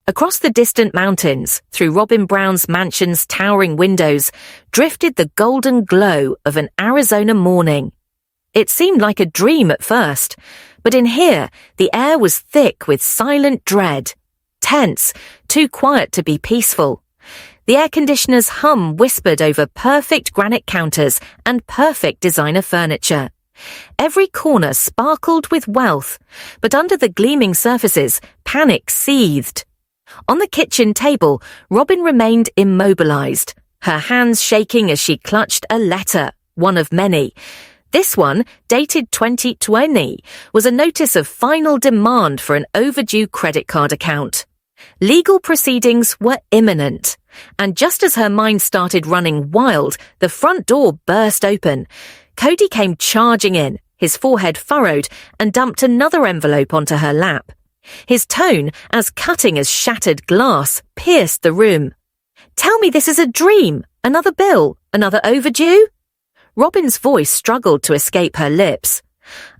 Across the distant mountains, through Robin Brown's mansion's towering windows, drifted the golden glow of an Arizona morning. It seemed like a dream at first, but in here, the air was thick with silent dread. Tense, too quiet to be peaceful. The air conditioner's hum whispered over perfect granite counters and perfect designer furniture. Every corner sparkled with wealth, but under the gleaming surfaces, panic seethed. On the kitchen table, Robin remained immobilized, her hands shaking as she clutched a letter, one of many. This one, dated 2020, was a notice of final demand for an overdue credit card account. Legal proceedings were imminent, and just as her mind started running wild, the front door burst open. Cody came charging in, his forehead furrowed, and dumped another envelope onto her lap. His tone, as cutting as shattered glass, pierced the room. "Tell me this is a dream, another bill, another overdue?" Robin's voice struggled to escape her lips.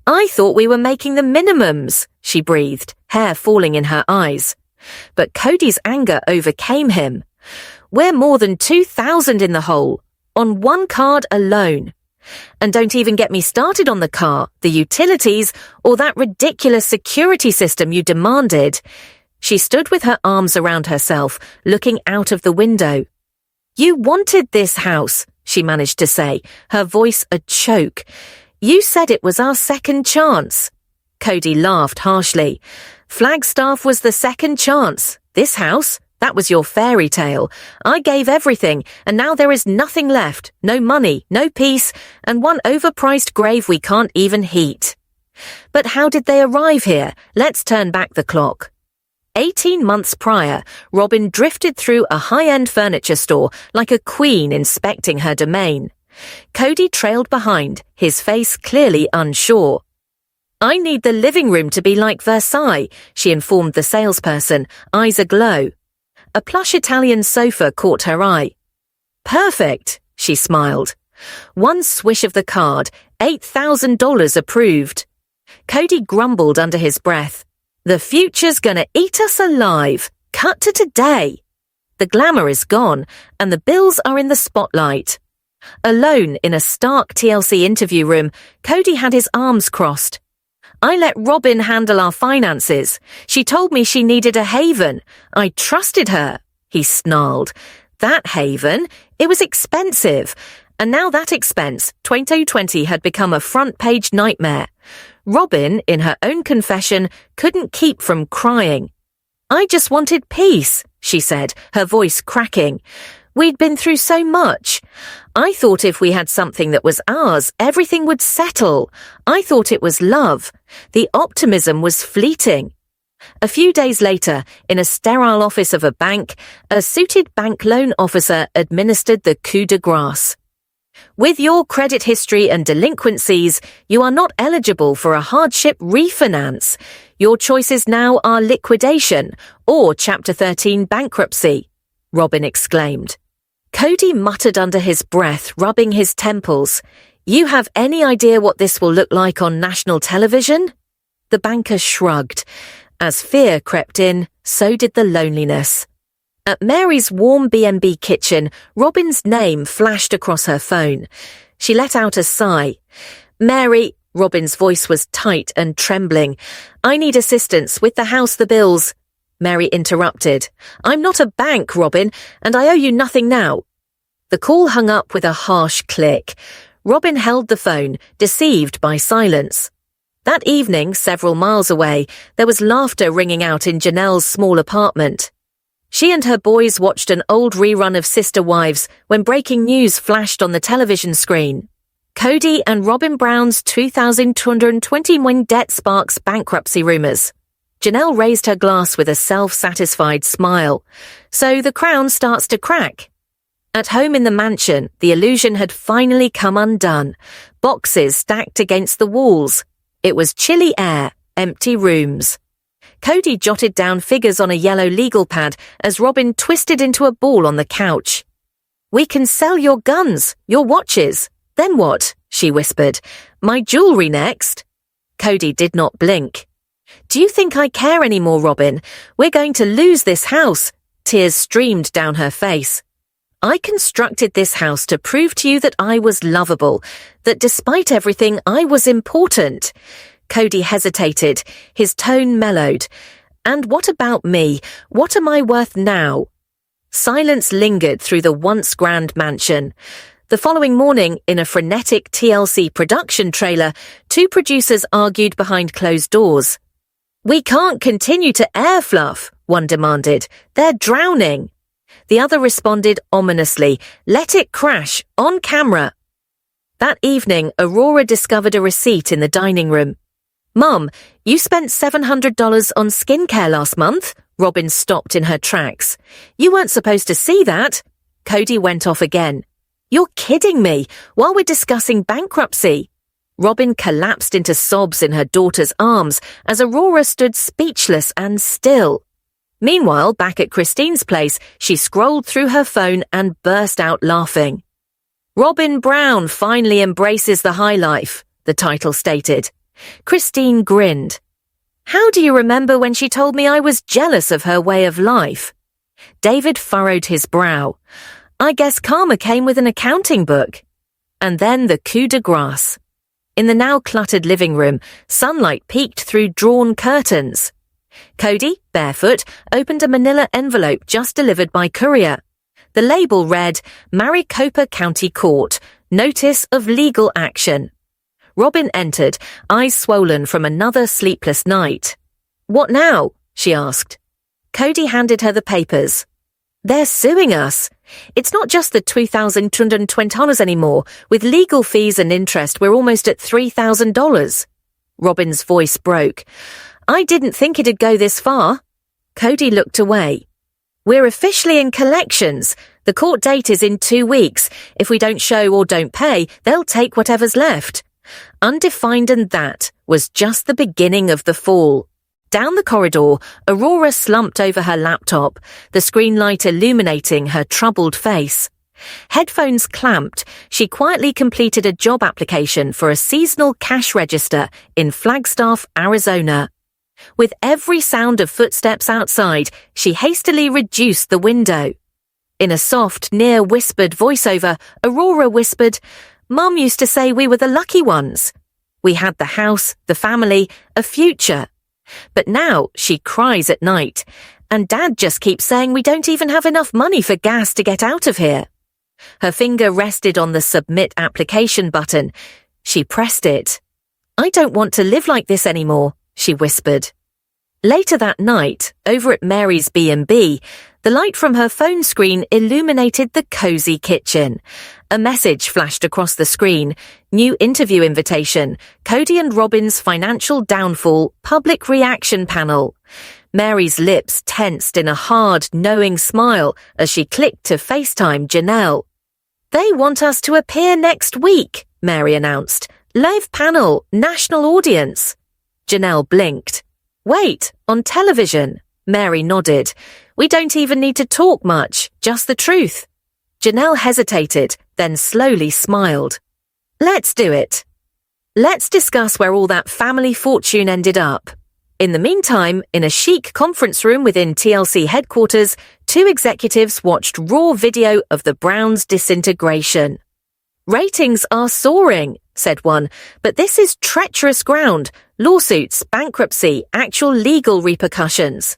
"I thought we were making the minimums," she breathed, hair falling in her eyes. But Cody's anger overcame him. "We're more than 2,000 in the hole, on one card alone. And don't even get me started on the car, the utilities, or that ridiculous security system you demanded." She stood with her arms around herself, looking out of the window. "You wanted this house," she managed to say, her voice a choke. "You said it was our second chance." Cody laughed harshly. "Flagstaff was the second chance. This house, that was your fairy tale. I gave everything, and now there is nothing left. No money, no peace, and one overpriced grave we can't even heat." But how did they arrive here? Let's turn back the clock. 18 months prior, Robin drifted through a high-end furniture store like a queen inspecting her domain. Cody trailed behind, his face clearly unsure. "I need the living room to be like Versailles," she informed the salesperson, eyes aglow. A plush Italian sofa caught her eye. "Perfect," she smiled. One swish of the card, $8,000 approved. Cody grumbled under his breath. "The future's gonna eat us alive. Cut to today." The glamour is gone, and the bills are in the spotlight. Alone in a stark TLC interview room, Cody had his arms crossed. "I let Robin handle our finances. She told me she needed a haven. I trusted her," he snarled. "That haven? It was expensive. And now that expense, 2020, had become a front-page nightmare." Robin, in her own confession, couldn't keep from crying. "I just wanted peace," she said, her voice cracking. "We'd been through so much. I thought if we had something that was ours, everything would settle. I thought it was love. The optimism was fleeting." A few days later, in a sterile office of a bank, a suited bank loan officer administered the coup de grace. "With your credit history and delinquencies, you are not eligible for a hardship refinance. Your choices now are liquidation or Chapter 13 bankruptcy," Robin exclaimed. Cody muttered under his breath, rubbing his temples. "You have any idea what this will look like on national television?" The banker shrugged. As fear crept in, so did the loneliness. At Mary's warm B&B kitchen, Robin's name flashed across her phone. She let out a sigh. "Mary," Robin's voice was tight and trembling. "I need assistance with the house, the bills." Mary interrupted. "I'm not a bank, Robin, and I owe you nothing now." The call hung up with a harsh click. Robin held the phone, deceived by silence. That evening, several miles away, there was laughter ringing out in Janelle's small apartment. She and her boys watched an old rerun of Sister Wives when breaking news flashed on the television screen. Cody and Robin Brown's 2,221 debt sparks bankruptcy rumors. Janelle raised her glass with a self-satisfied smile. So the crown starts to crack. At home in the mansion, the illusion had finally come undone. Boxes stacked against the walls. It was chilly air, empty rooms. Cody jotted down figures on a yellow legal pad as Robin twisted into a ball on the couch. "We can sell your guns, your watches. Then what?" she whispered. "My jewelry next?" Cody did not blink. Do you think I care anymore, Robin? We're going to lose this house. Tears streamed down her face. I constructed this house to prove to you that I was lovable, that despite everything, I was important. Cody hesitated, his tone mellowed. And what about me? What am I worth now? Silence lingered through the once grand mansion. The following morning, in a frenetic TLC production trailer, two producers argued behind closed doors. We can't continue to air fluff, one demanded. They're drowning. The other responded ominously, let it crash, on camera. That evening, Aurora discovered a receipt in the dining room. Mum, you spent $700 on skincare last month? Robin stopped in her tracks. You weren't supposed to see that. Cody went off again. You're kidding me, while we're discussing bankruptcy. Robin collapsed into sobs in her daughter's arms as Aurora stood speechless and still. Meanwhile, back at Christine's place, she scrolled through her phone and burst out laughing. Robin Brown finally embraces the high life, the title stated. Christine grinned. How do you remember when she told me I was jealous of her way of life? David furrowed his brow. I guess karma came with an accounting book. And then the coup de grace. In the now cluttered living room, sunlight peeked through drawn curtains. Cody, barefoot, opened a manila envelope just delivered by courier. The label read, Maricopa County Court, Notice of Legal Action. Robin entered, eyes swollen from another sleepless night. What now? She asked. Cody handed her the papers. They're suing us. It's not just the $2,220 anymore. With legal fees and interest, we're almost at $3,000. Robin's voice broke. I didn't think it'd go this far. Cody looked away. We're officially in collections. The court date is in 2 weeks. If we don't show or don't pay, they'll take whatever's left. Undefined, and that was just the beginning of the fall. Down the corridor, Aurora slumped over her laptop, the screen light illuminating her troubled face. Headphones clamped, she quietly completed a job application for a seasonal cash register in Flagstaff, Arizona. With every sound of footsteps outside, she hastily reduced the window. In a soft, near-whispered voiceover, Aurora whispered, Mum used to say we were the lucky ones. We had the house, the family, a future. But now she cries at night, and Dad just keeps saying we don't even have enough money for gas to get out of here. Her finger rested on the submit application button. She pressed it. I don't want to live like this anymore, she whispered. Later that night, over at Mary's B&B, the light from her phone screen illuminated the cozy kitchen. A message flashed across the screen. New interview invitation. Cody and Robin's financial downfall public reaction panel. Mary's lips tensed in a hard, knowing smile as she clicked to FaceTime Janelle. They want us to appear next week, Mary announced. Live panel, national audience. Janelle blinked. Wait, on television? Mary nodded. We don't even need to talk much, just the truth. Janelle hesitated, then slowly smiled. Let's do it. Let's discuss where all that family fortune ended up. In the meantime, in a chic conference room within TLC headquarters, two executives watched raw video of the Browns' disintegration. Ratings are soaring, said one, but this is treacherous ground. Lawsuits, bankruptcy, actual legal repercussions.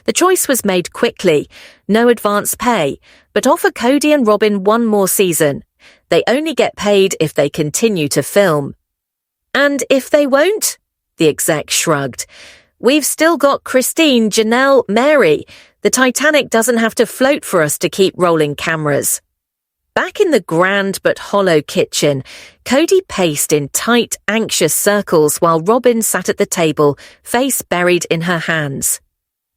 The choice was made quickly. No advance pay, but offer Cody and Robin one more season. They only get paid if they continue to film. And if they won't? The exec shrugged. We've still got Christine, Janelle, Mary. The Titanic doesn't have to float for us to keep rolling cameras. Back in the grand but hollow kitchen, Cody paced in tight, anxious circles while Robin sat at the table, face buried in her hands.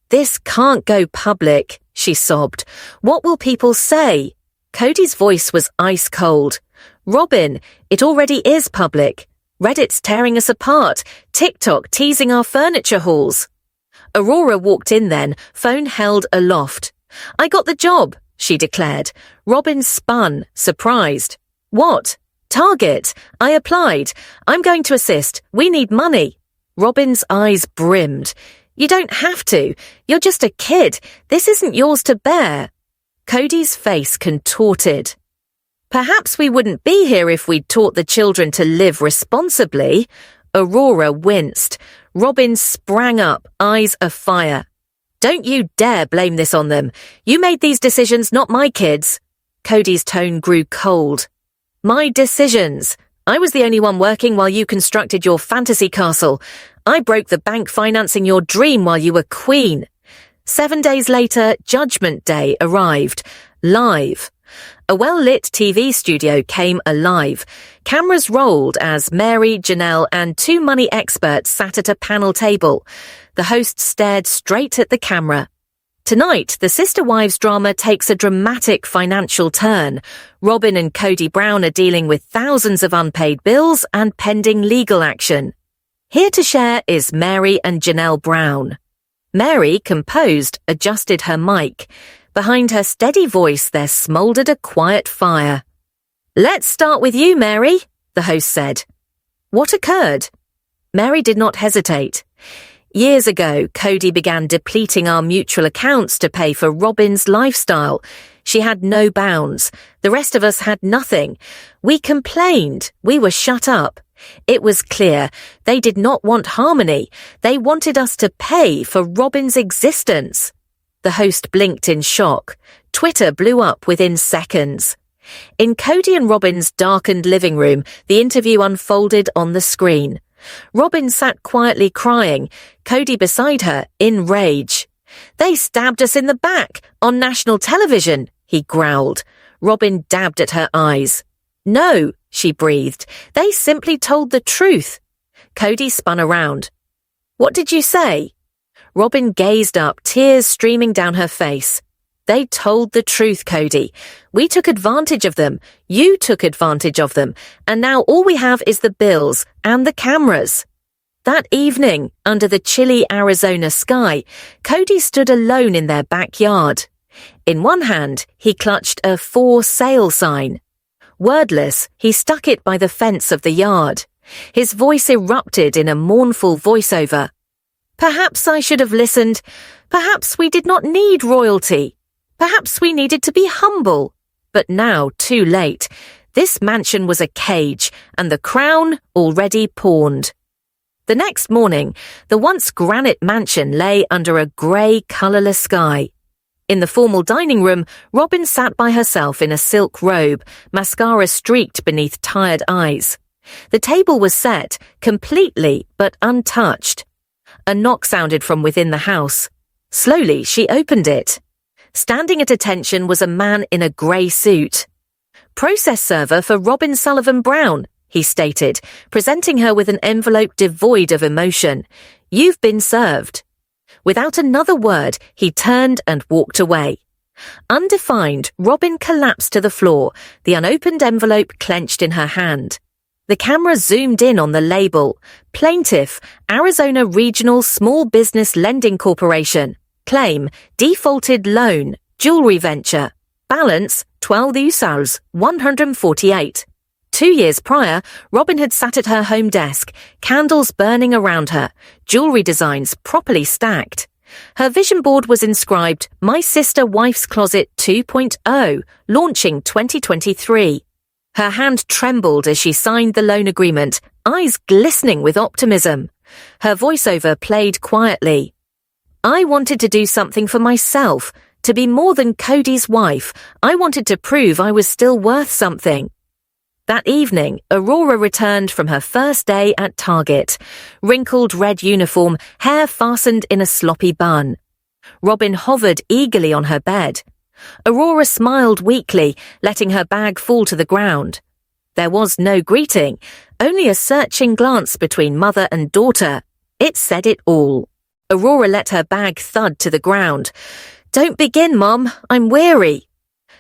This can't go public, she sobbed. What will people say? Cody's voice was ice cold. Robin, it already is public. Reddit's tearing us apart. TikTok teasing our furniture hauls. Aurora walked in then, phone held aloft. I got the job, she declared. Robin spun, surprised. What? Target. I applied. I'm going to assist. We need money. Robin's eyes brimmed. You don't have to. You're just a kid. This isn't yours to bear. Cody's face contorted. Perhaps we wouldn't be here if we'd taught the children to live responsibly. Aurora winced. Robin sprang up, eyes afire. Don't you dare blame this on them. You made these decisions, not my kids. Cody's tone grew cold. My decisions. I was the only one working while you constructed your fantasy castle. I broke the bank financing your dream while you were queen. 7 days later, Judgment Day arrived. Live. A well-lit TV studio came alive. Cameras rolled as Mary, Janelle, and 2 money experts sat at a panel table. The host stared straight at the camera. Tonight, the Sister Wives drama takes a dramatic financial turn. Robin and Cody Brown are dealing with thousands of unpaid bills and pending legal action. Here to share is Mary and Janelle Brown. Mary, composed, adjusted her mic. Behind her steady voice there smouldered a quiet fire. Let's start with you, Mary, the host said. What occurred? Mary did not hesitate. Years ago, Cody began depleting our mutual accounts to pay for Robin's lifestyle. She had no bounds. The rest of us had nothing. We complained. We were shut up. It was clear they did not want harmony. They wanted us to pay for Robin's existence. The host blinked in shock. Twitter blew up within seconds. In Cody and Robin's darkened living room, the interview unfolded on the screen. Robin sat quietly crying, Cody beside her, in rage. They stabbed us in the back, on national television, he growled. Robin dabbed at her eyes. No, she breathed. They simply told the truth. Cody spun around. What did you say? Robin gazed up, tears streaming down her face. They told the truth, Cody. We took advantage of them. You took advantage of them. And now all we have is the bills and the cameras. That evening, under the chilly Arizona sky, Cody stood alone in their backyard. In one hand, he clutched a for sale sign. Wordless, he stuck it by the fence of the yard. His voice erupted in a mournful voiceover. Perhaps I should have listened. Perhaps we did not need royalty. Perhaps we needed to be humble. But now, too late. This mansion was a cage, and the crown already pawned. The next morning, the once granite mansion lay under a grey, colourless sky. In the formal dining room, Robin sat by herself in a silk robe, mascara streaked beneath tired eyes. The table was set, completely but untouched. A knock sounded from within the house. Slowly, she opened it. Standing at attention was a man in a grey suit. Process server for Robin Sullivan Brown, he stated, presenting her with an envelope devoid of emotion. You've been served. Without another word, he turned and walked away. Undefined, Robin collapsed to the floor, the unopened envelope clenched in her hand. The camera zoomed in on the label. Plaintiff, Arizona Regional Small Business Lending Corporation. Claim, defaulted loan, jewelry venture. Balance, 12 usals, 148. 2 years prior, Robin had sat at her home desk, candles burning around her, jewelry designs properly stacked. Her vision board was inscribed, My Sister Wife's Closet 2.0, launching 2023. Her hand trembled as she signed the loan agreement, eyes glistening with optimism. Her voiceover played quietly. I wanted to do something for myself, to be more than Cody's wife. I wanted to prove I was still worth something. That evening, Aurora returned from her first day at Target. Wrinkled red uniform, hair fastened in a sloppy bun. Robin hovered eagerly on her bed. Aurora smiled weakly, letting her bag fall to the ground. There was no greeting, only a searching glance between mother and daughter. It said it all. Aurora let her bag thud to the ground. Don't begin, Mom. I'm weary.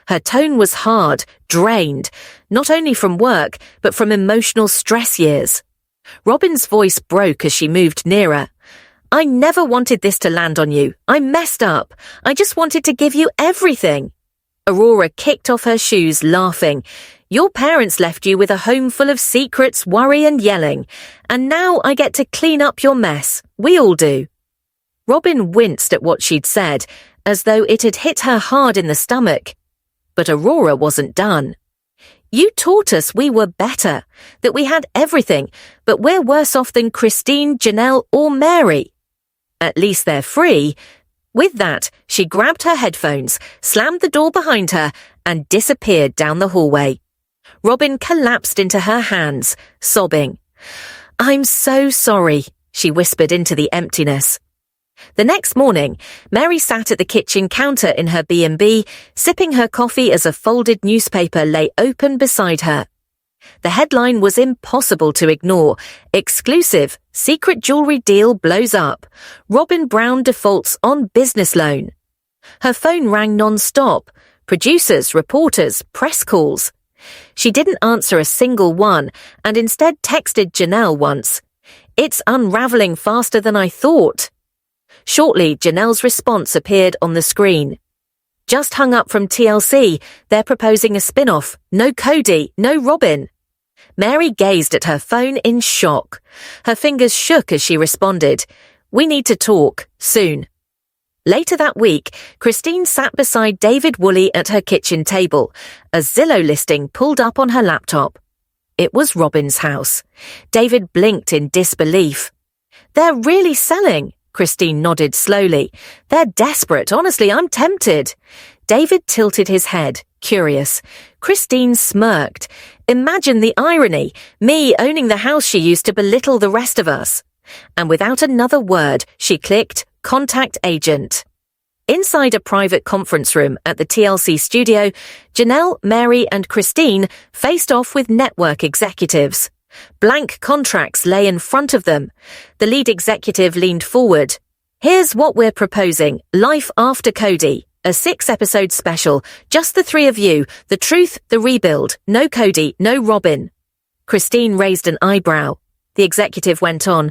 Her tone was hard, drained, not only from work, but from emotional stress years. Robin's voice broke as she moved nearer. I never wanted this to land on you. I messed up. I just wanted to give you everything. Aurora kicked off her shoes, laughing. Your parents left you with a home full of secrets, worry and yelling, and now I get to clean up your mess. We all do. Robin winced at what she'd said, as though it had hit her hard in the stomach. But Aurora wasn't done. You taught us we were better, that we had everything, but we're worse off than Christine, Janelle or Mary. At least they're free. With that, she grabbed her headphones, slammed the door behind her, and disappeared down the hallway. Robin collapsed into her hands, sobbing. I'm so sorry, she whispered into the emptiness. The next morning, Mary sat at the kitchen counter in her B&B, sipping her coffee as a folded newspaper lay open beside her. The headline was impossible to ignore. Exclusive, secret jewelry deal blows up. Robin Brown defaults on business loan. Her phone rang non-stop. Producers, reporters, press calls. She didn't answer a single one and instead texted Janelle once. It's unraveling faster than I thought. Shortly, Janelle's response appeared on the screen. Just hung up from TLC. They're proposing a spin-off. No Cody, no Robin. Mary gazed at her phone in shock. Her fingers shook as she responded. We need to talk, soon. Later that week, Christine sat beside David Woolley at her kitchen table. A Zillow listing pulled up on her laptop. It was Robin's house. David blinked in disbelief. They're really selling. Christine nodded slowly. They're desperate. Honestly, I'm tempted. David tilted his head, curious. Christine smirked. Imagine the irony. Me owning the house she used to belittle the rest of us. And without another word, she clicked, Contact agent. Inside a private conference room at the TLC studio, Janelle, Mary and Christine faced off with network executives. Blank contracts lay in front of them. The lead executive leaned forward. Here's what we're proposing. Life After Cody. A 6-episode special. Just the 3 of you. The truth, the rebuild. No Cody, no Robin. Christine raised an eyebrow. The executive went on.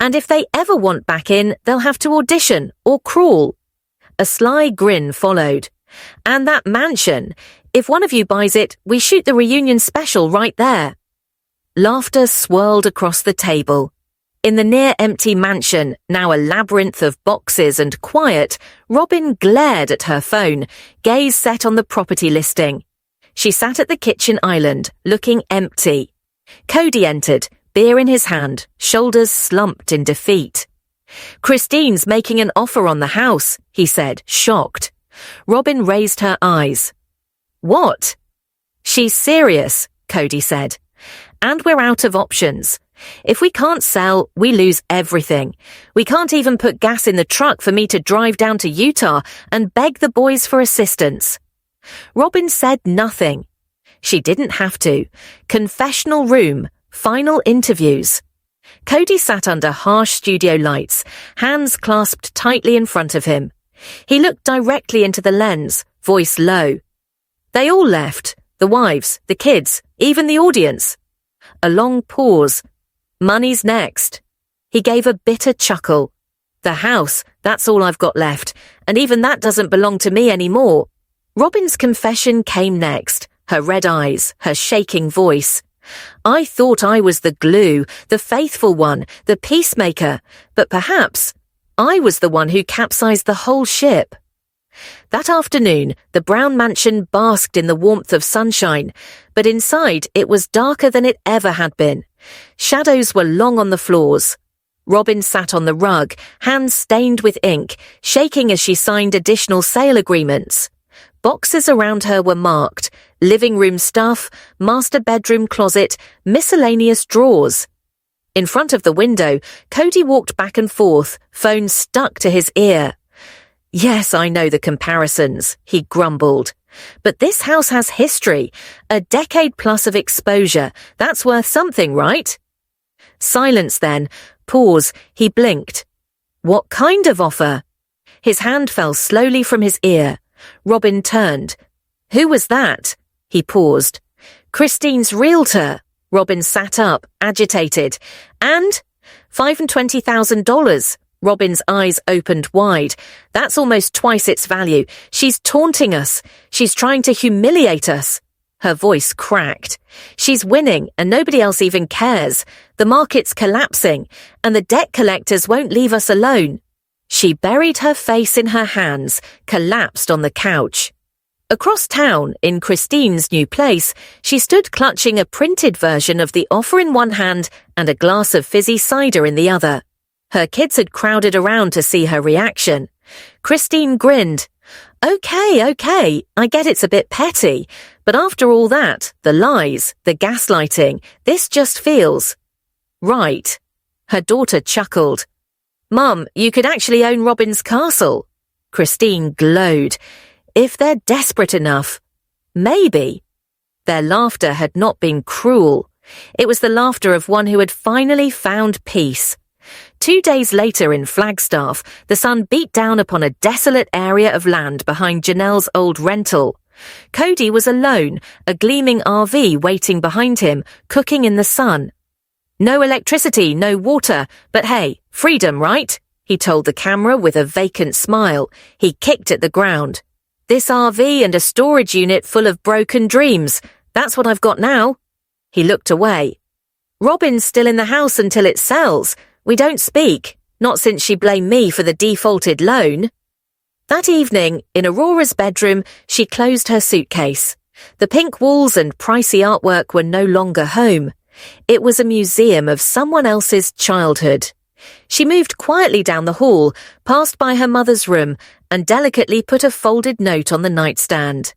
And if they ever want back in, they'll have to audition or crawl. A sly grin followed. And that mansion. If one of you buys it, we shoot the reunion special right there. Laughter swirled across the table. In the near-empty mansion, now a labyrinth of boxes and quiet, Robin glared at her phone, gaze set on the property listing. She sat at the kitchen island, looking empty. Cody entered, beer in his hand, shoulders slumped in defeat. Christine's making an offer on the house, he said, shocked. Robin raised her eyes. What? She's serious, Cody said. And we're out of options. If we can't sell, we lose everything. We can't even put gas in the truck for me to drive down to Utah and beg the boys for assistance. Robin said nothing. She didn't have to. Confessional room, final interviews. Cody sat under harsh studio lights, hands clasped tightly in front of him. He looked directly into the lens, voice low. They all left. The wives, the kids, even the audience. A long pause. Money's next. He gave a bitter chuckle. The house, that's all I've got left, and even that doesn't belong to me anymore. Robin's confession came next, her red eyes, her shaking voice. I thought I was the glue, the faithful one, the peacemaker, but perhaps I was the one who capsized the whole ship. That afternoon, the Brown mansion basked in the warmth of sunshine, but inside it was darker than it ever had been. Shadows were long on the floors. Robin sat on the rug, hands stained with ink, shaking as she signed additional sale agreements. Boxes around her were marked, living room stuff, master bedroom closet, miscellaneous drawers. In front of the window, Cody walked back and forth, phone stuck to his ear. Yes, I know the comparisons, he grumbled. But this house has history, a decade plus of exposure. That's worth something, right? Silence then. Pause. He blinked. What kind of offer? His hand fell slowly from his ear. Robin turned. Who was that? He paused. Christine's realtor. Robin sat up, agitated. And $25,000. Robin's eyes opened wide. That's almost twice its value. She's taunting us. She's trying to humiliate us. Her voice cracked. She's winning and nobody else even cares. The market's collapsing and the debt collectors won't leave us alone. She buried her face in her hands, collapsed on the couch. Across town, in Christine's new place, she stood clutching a printed version of the offer in one hand and a glass of fizzy cider in the other. Her kids had crowded around to see her reaction. Christine grinned. Okay, I get it's a bit petty, but after all that, the lies, the gaslighting, this just feels right. Her daughter chuckled. Mum, you could actually own Robin's castle. Christine glowed. If they're desperate enough. Maybe. Their laughter had not been cruel. It was the laughter of one who had finally found peace. 2 days later in Flagstaff, the sun beat down upon a desolate area of land behind Janelle's old rental. Cody was alone, a gleaming RV waiting behind him, cooking in the sun. No electricity, no water, but hey, freedom, right? He told the camera with a vacant smile. He kicked at the ground. This RV and a storage unit full of broken dreams. That's what I've got now. He looked away. Robin's still in the house until it sells. We don't speak, not since she blamed me for the defaulted loan. That evening, in Aurora's bedroom, she closed her suitcase. The pink walls and pricey artwork were no longer home. It was a museum of someone else's childhood. She moved quietly down the hall, passed by her mother's room, and delicately put a folded note on the nightstand.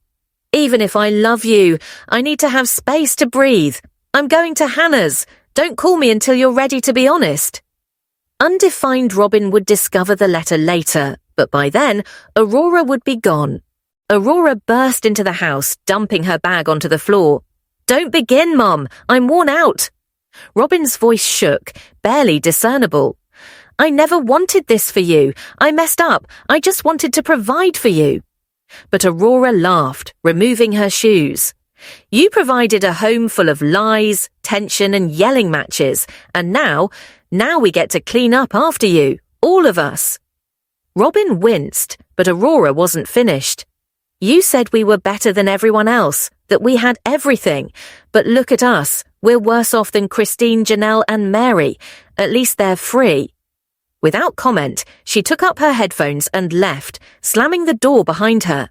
Even if I love you, I need to have space to breathe. I'm going to Hannah's. Don't call me until you're ready to be honest. Undefined Robin would discover the letter later, but by then, Aurora would be gone. Aurora burst into the house, dumping her bag onto the floor. Don't begin, Mom. I'm worn out. Robin's voice shook, barely discernible. I never wanted this for you. I messed up. I just wanted to provide for you. But Aurora laughed, removing her shoes. You provided a home full of lies, tension and yelling matches, and now we get to clean up after you, all of us. Robin winced, but Aurora wasn't finished. You said we were better than everyone else, that we had everything, but look at us. We're worse off than Christine, Janelle and Mary. At least they're free. Without comment, she took up her headphones and left, slamming the door behind her.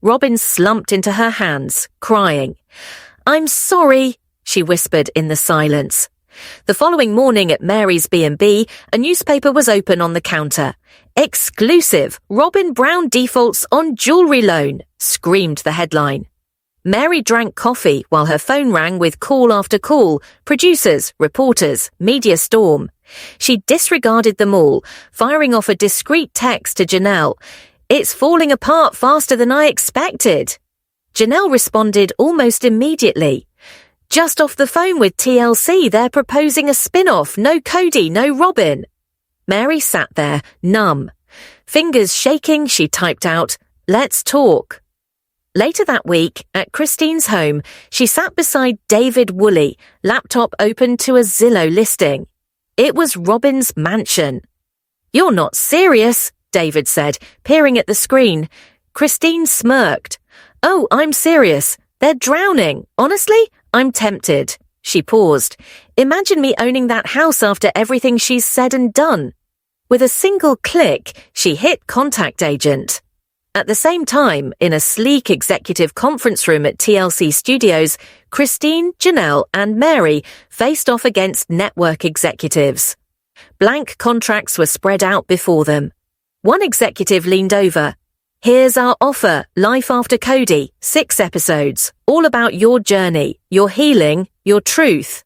Robin slumped into her hands, crying. I'm sorry, she whispered in the silence. The following morning at Mary's B&B, a newspaper was open on the counter. Exclusive, Robin Brown defaults on jewelry loan, screamed the headline. Mary drank coffee while her phone rang with call after call, producers, reporters, media storm. She disregarded them all, firing off a discreet text to Janelle. It's falling apart faster than I expected. Janelle responded almost immediately. Just off the phone with TLC, they're proposing a spin-off, no Cody, no Robin. Mary sat there, numb. Fingers shaking, she typed out, let's talk. Later that week, at Christine's home, she sat beside David Woolley, laptop open to a Zillow listing. It was Robin's mansion. You're not serious, David said, peering at the screen. Christine smirked. Oh, I'm serious. They're drowning. Honestly, I'm tempted. She paused. Imagine me owning that house after everything she's said and done. With a single click, she hit contact agent. At the same time, in a sleek executive conference room at TLC Studios, Christine, Janelle, and Mary faced off against network executives. Blank contracts were spread out before them. One executive leaned over. Here's our offer, Life After Cody, 6 episodes, all about your journey, your healing, your truth.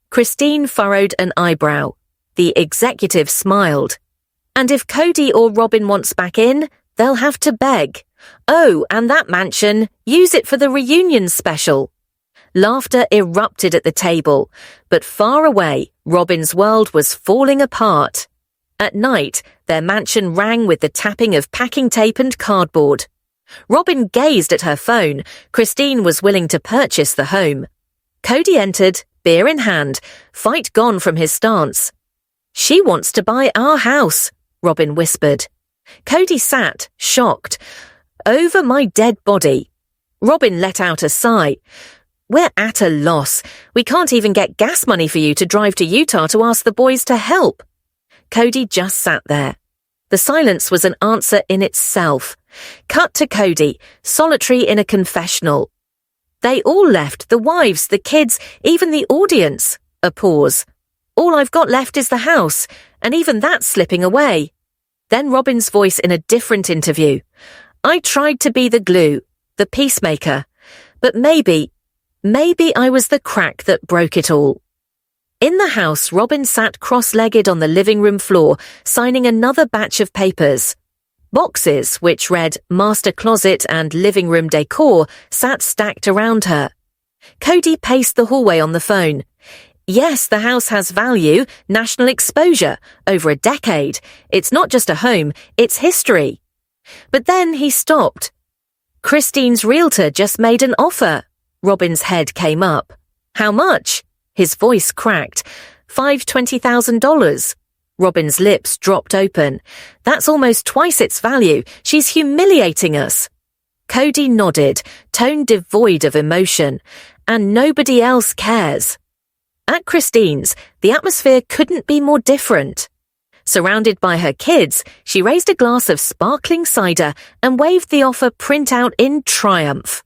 Christine furrowed an eyebrow. The executive smiled. And if Cody or Robin wants back in, they'll have to beg. Oh, and that mansion, use it for the reunion special. Laughter erupted at the table, but far away, Robin's world was falling apart. At night, their mansion rang with the tapping of packing tape and cardboard. Robin gazed at her phone. Christine was willing to purchase the home. Cody entered, beer in hand, fight gone from his stance. She wants to buy our house. Robin whispered. Cody sat, shocked. Over my dead body. Robin let out a sigh. We're at a loss. We can't even get gas money for you to drive to Utah to ask the boys to help. Cody just sat there. The silence was an answer in itself. Cut to Cody, solitary in a confessional. They all left, the wives, the kids, even the audience. A pause. All I've got left is the house, and even that's slipping away. Then Robin's voice in a different interview. I tried to be the glue, the peacemaker, but maybe I was the crack that broke it all. In the house, Robin sat cross-legged on the living room floor, signing another batch of papers. Boxes, which read Master Closet and Living Room Decor, sat stacked around her. Cody paced the hallway on the phone. Yes, the house has value, national exposure, over a decade. It's not just a home, it's history. But then he stopped. Christine's realtor just made an offer. Robin's head came up. How much? His voice cracked. $520,000. Robin's lips dropped open. That's almost twice its value. She's humiliating us. Cody nodded, tone devoid of emotion. And nobody else cares. At Christine's, the atmosphere couldn't be more different. Surrounded by her kids, she raised a glass of sparkling cider and waved the offer printout in triumph.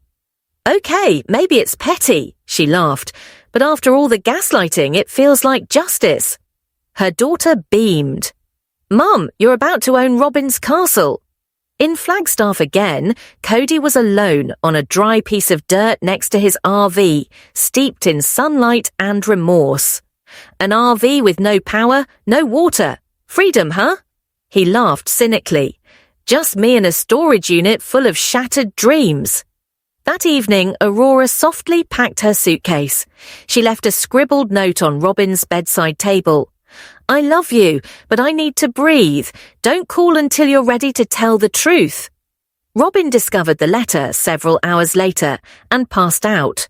Okay, maybe it's petty, she laughed, but after all the gaslighting, it feels like justice. Her daughter beamed. Mum, you're about to own Robin's castle. In Flagstaff again, Cody was alone on a dry piece of dirt next to his RV, steeped in sunlight and remorse. An RV with no power, no water. Freedom, huh? He laughed cynically. Just me in a storage unit full of shattered dreams. That evening, Aurora softly packed her suitcase. She left a scribbled note on Robin's bedside table. I love you, but I need to breathe. Don't call until you're ready to tell the truth. Robin discovered the letter several hours later and passed out.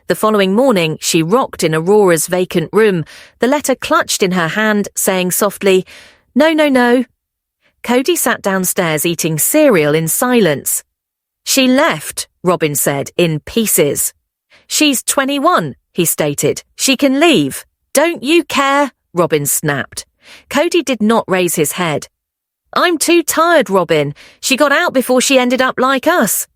The following morning, she rocked in Aurora's vacant room, the letter clutched in her hand, saying softly, No, no, no. Cody sat downstairs eating cereal in silence. She left, Robin said, in pieces. She's 21, he stated. She can leave. Don't you care? Robin snapped. Cody did not raise his head. I'm too tired, Robin. She got out before she ended up like us.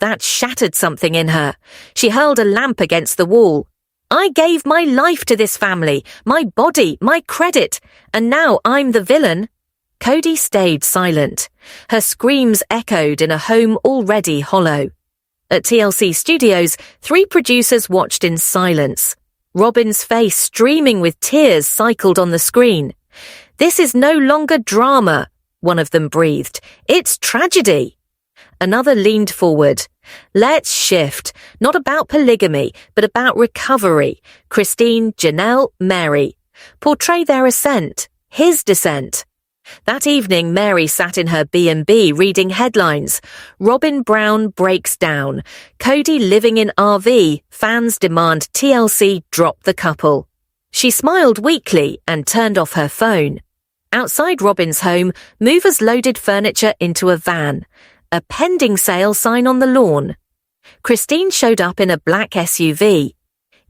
That shattered something in her. She hurled a lamp against the wall. I gave my life to this family, my body, my credit, and now I'm the villain. Cody stayed silent. Her screams echoed in a home already hollow. At TLC Studios, 3 producers watched in silence. Robin's face streaming with tears cycled on the screen. This is no longer drama, one of them breathed. It's tragedy. Another leaned forward. Let's shift. Not about polygamy, but about recovery. Christine, Janelle, Mary. Portray their ascent, his descent. That evening, Mary sat in her B&B reading headlines. Robin Brown breaks down. Cody living in RV. Fans demand TLC drop the couple. She smiled weakly and turned off her phone. Outside Robin's home, movers loaded furniture into a van. A pending sale sign on the lawn. Christine showed up in a black SUV.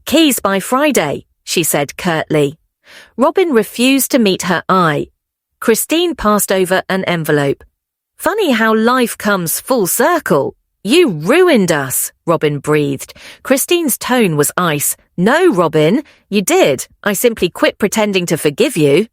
Keys by Friday, she said curtly. Robin refused to meet her eye. Christine passed over an envelope. Funny how life comes full circle. You ruined us, Robin breathed. Christine's tone was ice. No, Robin, you did. I simply quit pretending to forgive you.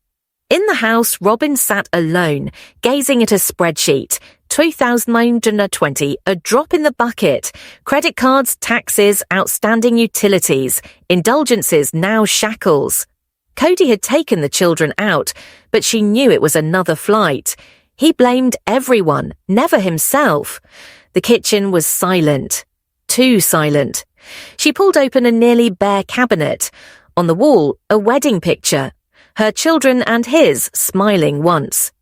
In the house, Robin sat alone, gazing at a spreadsheet. 2,920, a drop in the bucket. Credit cards, taxes, outstanding utilities. Indulgences, now shackles. Cody had taken the children out, but she knew it was another flight. He blamed everyone, never himself. The kitchen was silent. Too silent. She pulled open a nearly bare cabinet. On the wall, a wedding picture. Her children and his smiling once.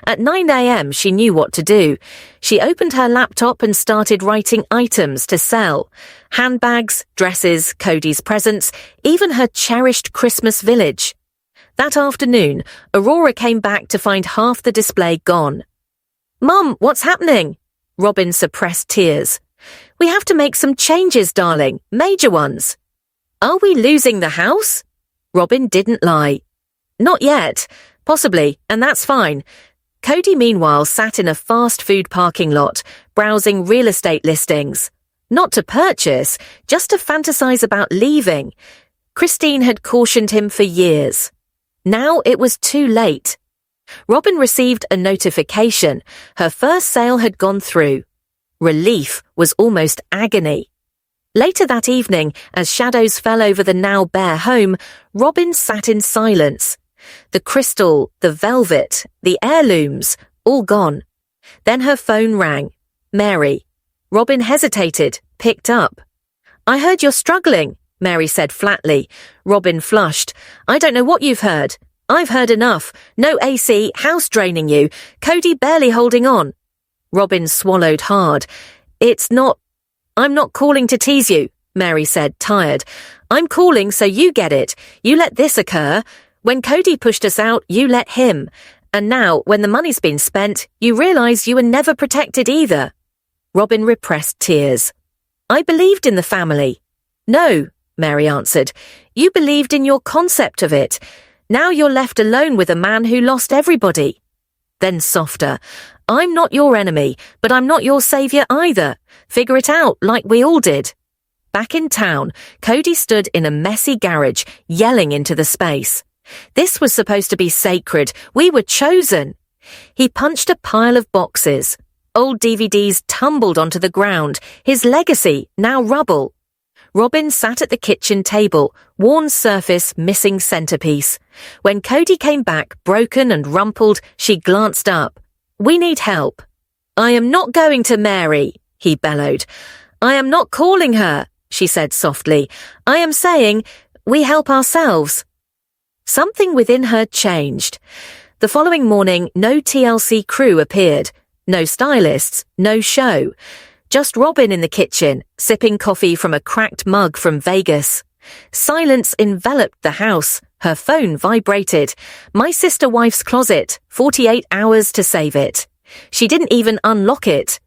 At 9 a.m. she knew what to do. She opened her laptop and started writing items to sell. Handbags, dresses, Cody's presents, even her cherished Christmas village. That afternoon, Aurora came back to find half the display gone. "Mum, what's happening?" Robin suppressed tears. "We have to make some changes, darling, major ones." "Are we losing the house?" Robin didn't lie. "Not yet. Possibly, and that's fine." Cody, meanwhile, sat in a fast food parking lot, browsing real estate listings. Not to purchase, just to fantasize about leaving. Christine had cautioned him for years. Now it was too late. Robin received a notification. Her first sale had gone through. Relief was almost agony. Later that evening, as shadows fell over the now bare home, Robin sat in silence. The crystal, the velvet, the heirlooms, all gone. Then her phone rang. Mary. Robin hesitated, picked up. "I heard you're struggling," Mary said flatly. Robin flushed. "I don't know what you've heard. I've heard enough. No AC, house draining you, Cody barely holding on." Robin swallowed hard. I'm not calling to tease you," Mary said, tired. "I'm calling so you get it. You let this occur. When Cody pushed us out, you let him. And now, when the money's been spent, you realize you were never protected either." Robin repressed tears. "I believed in the family." "No," Mary answered. "You believed in your concept of it. Now you're left alone with a man who lost everybody." Then softer. "I'm not your enemy, but I'm not your savior either. Figure it out like we all did." Back in town, Cody stood in a messy garage, yelling into the space. This was supposed to be sacred. We were chosen. He punched a pile of boxes. Old DVDs tumbled onto the ground, his legacy now rubble. Robin sat at the kitchen table, worn surface, missing centerpiece. When Cody came back, broken and rumpled, she glanced up. "We need help." "I am not going to Mary," he bellowed. "I am not calling her," she said softly. "I am saying, we help ourselves." Something within her changed. The following morning, no TLC crew appeared. No stylists, no show. Just Robin in the kitchen, sipping coffee from a cracked mug from Vegas. Silence enveloped the house. Her phone vibrated. My sister-wife's closet, 48 hours to save it. She didn't even unlock it.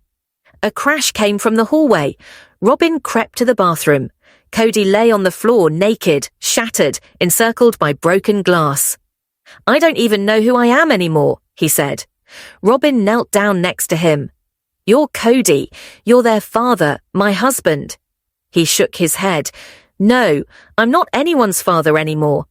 A crash came from the hallway. Robin crept to the bathroom. Cody lay on the floor naked, shattered, encircled by broken glass. "I don't even know who I am anymore," he said. Robin knelt down next to him. "You're Cody. You're their father, my husband." He shook his head. "No, I'm not anyone's father anymore.